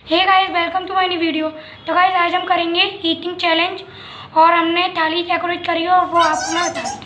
Hey guys, welcome to my new video. तो guys, आज हम करेंगे ईटिंग चैलेंज और हमने थाली डेकोरेट करी है और वो आपको मैं बता देती हूँ।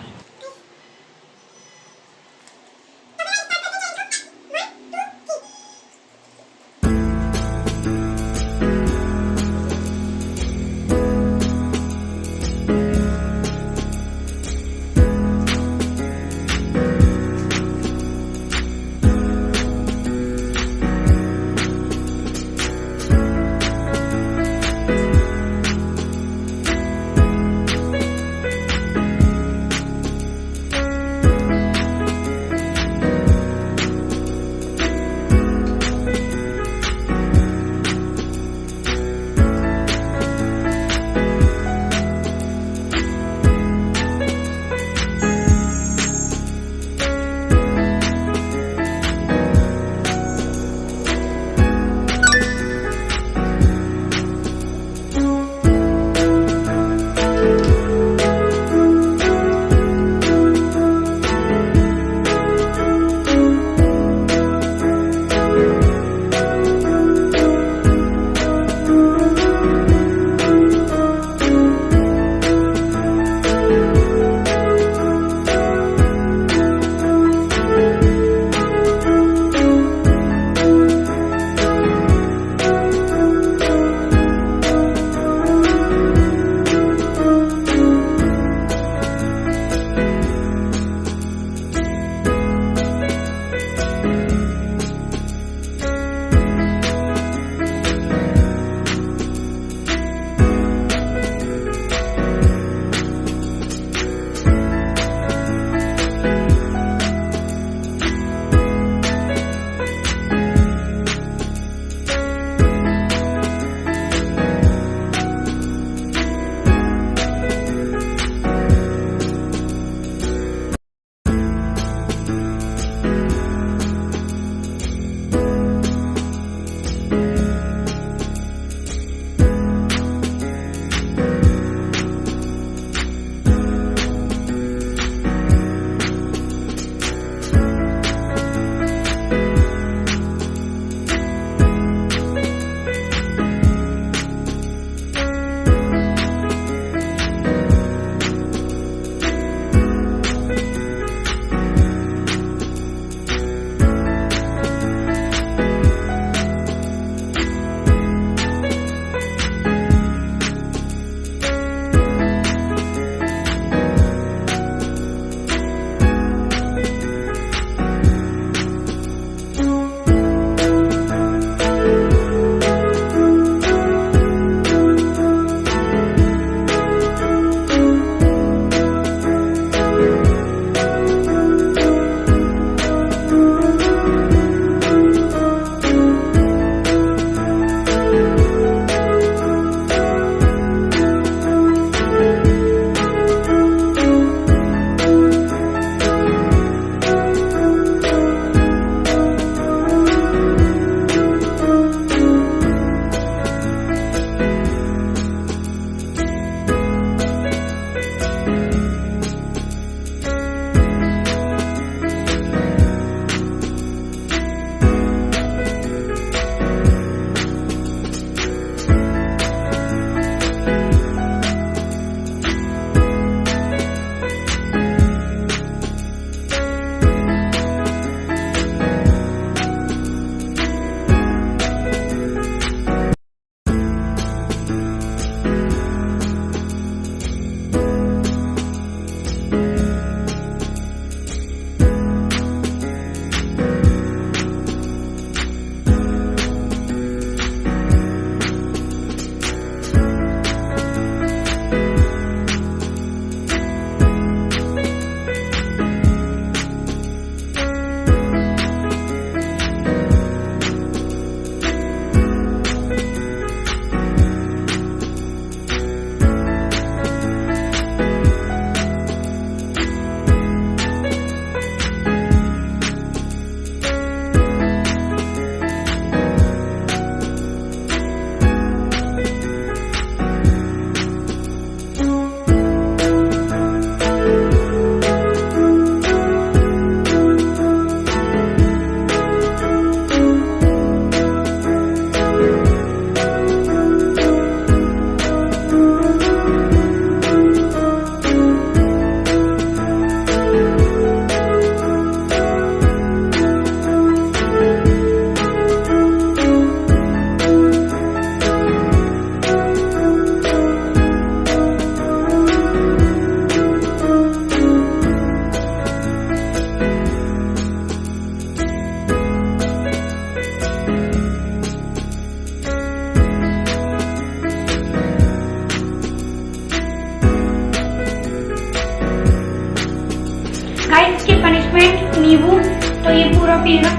पिएगा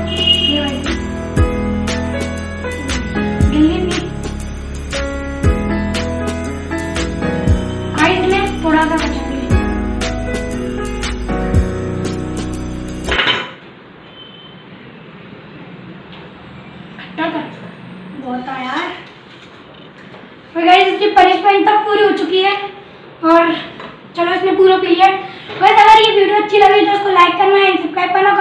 ये वाली गिल्ली भी आइस में थोड़ा सा कच्चा भी खट्टा था बहुत था यार। और गाइस इसकी पनिशमेंट तक पूरी हो चुकी है और चलो इसने पूरा पी लिया। बस अगर ये वीडियो अच्छी लगी तो उसको लाइक करना है, सब्सक्राइब करना,